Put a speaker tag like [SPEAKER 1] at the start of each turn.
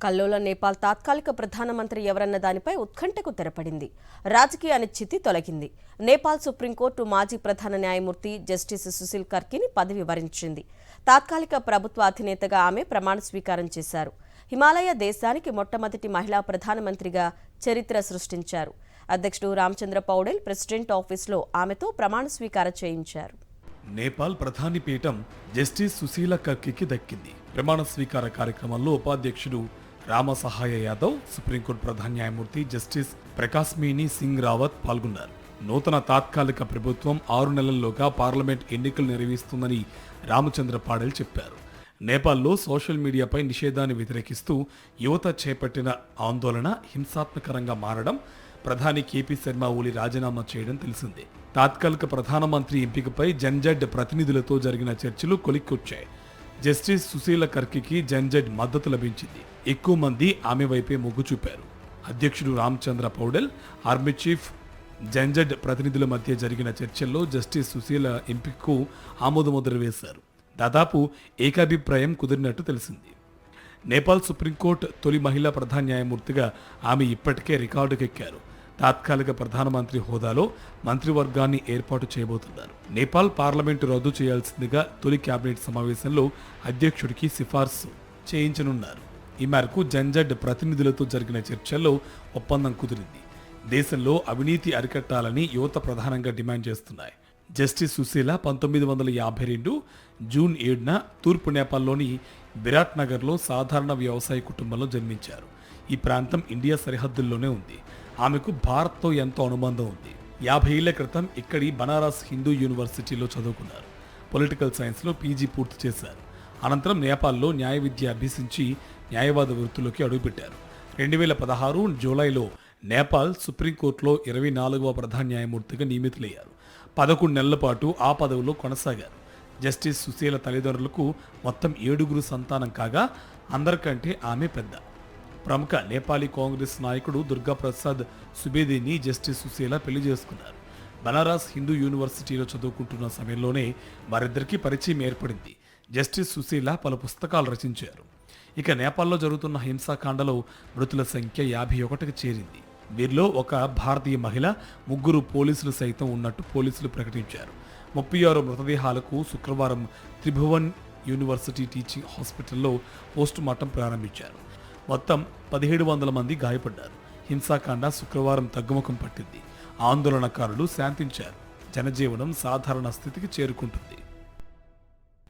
[SPEAKER 1] కల్లోల నేపాల్ తాత్కాలిక ప్రధానమంత్రి ఎవరన్న దానిపై ఉత్కంఠకు తెరపడింది. రాజకీయ అనిశ్చితి తొలగింది. నేపాల్ సుప్రీంకోర్టు మాజీ ప్రధాన న్యాయమూర్తి జస్టిస్ సుశీల్ కర్కీని పదవి వరించింది. తాత్కాలిక ప్రభుత్వ అధినేతగా ఆమె ప్రమాణ స్వీకారం చేశారు. హిమాలయ దేశానికి మొట్టమొదటి మహిళా ప్రధానమంత్రిగా చరిత్ర సృష్టించారు. అధ్యక్షుడు రామచంద్ర పౌడెల్ ప్రెసిడెంట్ ఆఫీసులో ఆమెతో ప్రమాణ స్వీకారం చేయించారు.
[SPEAKER 2] నేపాల్ ప్రధాని పీఠం జస్టిస్ సుశీల కర్కీకి దక్కింది. ప్రమాణ స్వీకార కార్యక్రమంలో ఉపాధ్యక్షుడు రామసహాయ యాదవ్, సుప్రీంకోర్టు ప్రధాన న్యాయమూర్తి జస్టిస్ ప్రకాశ్మీని సింగ్ రావత్ పాల్గొన్నారు. నూతన తాత్కాలిక ప్రభుత్వం 6 నెలల్లోగా పార్లమెంట్ ఎన్నికలు నిర్వహిస్తుందని రామచంద్ర పాడెల్ చెప్పారు. నేపాల్లో సోషల్ మీడియాపై నిషేధాన్ని వ్యతిరేకిస్తూ యువత చేపట్టిన ఆందోళన హింసాత్మకంగా మారడం, ప్రధాని కేపీ శర్మ ఓలి రాజీనామా చేయడం తెలిసిందే. తాత్కాలిక ప్రధానమంత్రి ఎంపికపై జన్జడ్ ప్రతినిధులతో జరిగిన చర్చలు కొలిక్కొచ్చాయి. జస్టిస్ సుశీల కర్కీకి జన్జడ్ మద్దతు లభించింది. ఎక్కువ మంది ఆమె వైపే మొగ్గు చూపారు. అధ్యక్షుడు రామచంద్ర పౌడెల్, ఆర్మీ చీఫ్, జన్జడ్ ప్రతినిధుల మధ్య జరిగిన చర్చల్లో జస్టిస్ సుశీల ఎంపికకు ఆమోదముద్ర వేశారు. దాదాపు ఏకాభిప్రాయం కుదిరినట్టు తెలిసింది. నేపాల్ సుప్రీంకోర్టు తొలి మహిళా ప్రధాన న్యాయమూర్తిగా ఆమె ఇప్పటికే రికార్డుకెక్కారు. తాత్కాలిక ప్రధానమంత్రి హోదాలో మంత్రివర్గాన్ని ఏర్పాటు చేయబోతున్నారు. నేపాల్ పార్లమెంటు రద్దు చేయాల్సిందిగా తొలి కేబినెట్ సమావేశంలో అధ్యక్షుడికి సిఫార్సు చేయించనున్నారు. ఈ మేరకు జన్జడ్ ప్రతినిధులతో జరిగిన చర్చల్లో ఒప్పందం కుదిరింది. దేశంలో అవినీతి అరికట్టాలని యువత ప్రధానంగా డిమాండ్ చేస్తున్నాయి. జస్టిస్ సుశీల 1952 జూన్ 7న తూర్పు నేపాల్లోని విరాట్ నగర్లో సాధారణ వ్యవసాయ కుటుంబంలో జన్మించారు. ఈ ప్రాంతం ఇండియా సరిహద్దుల్లోనే ఉంది. ఆమెకు భారత్తో ఎంతో అనుబంధం ఉంది. 50 ఏళ్ల క్రితం ఇక్కడి బనారస్ హిందూ యూనివర్సిటీలో చదువుకున్నారు. పొలిటికల్ సైన్స్లో పీజీ పూర్తి చేశారు. అనంతరం నేపాల్లో న్యాయ విద్య అభ్యసించి న్యాయవాద వృత్తిలోకి అడుగుపెట్టారు. 2016 జూలైలో నేపాల్ సుప్రీంకోర్టులో 24వ ప్రధాన న్యాయమూర్తిగా నియమితులయ్యారు. 11 నెలల పాటు ఆ పదవిలో కొనసాగారు. జస్టిస్ సుశీల తల్లిదండ్రులకు మొత్తం 7 సంతానం కాగా అందరికంటే ఆమె పెద్ద. ప్రముఖ నేపాలీ కాంగ్రెస్ నాయకుడు దుర్గాప్రసాద్ సుబేదీని జస్టిస్ సుశీల పెళ్లి చేసుకున్నారు. బనారస్ హిందూ యూనివర్సిటీలో చదువుకుంటున్న సమయంలోనే వారిద్దరికీ పరిచయం ఏర్పడింది. జస్టిస్ సుశీల పలు పుస్తకాలు రచించారు. ఇక నేపాల్లో జరుగుతున్న హింసాకాండలో మృతుల సంఖ్య 51కి చేరింది. వీరిలో ఒక భారతీయ మహిళ, 3 పోలీసులు సైతం ఉన్నట్టు పోలీసులు ప్రకటించారు. 36 మృతదేహాలకు శుక్రవారం త్రిభువన్ యూనివర్సిటీ టీచింగ్ హాస్పిటల్లో పోస్టుమార్టం ప్రారంభించారు. మొత్తం 1700 మంది గాయపడ్డారు. హింసాకాండ శుక్రవారం తగ్గుముఖం పట్టింది. ఆందోళనకారులు శాంతించారు. జనజీవనం సాధారణ స్థితికి చేరుకుంటుంది.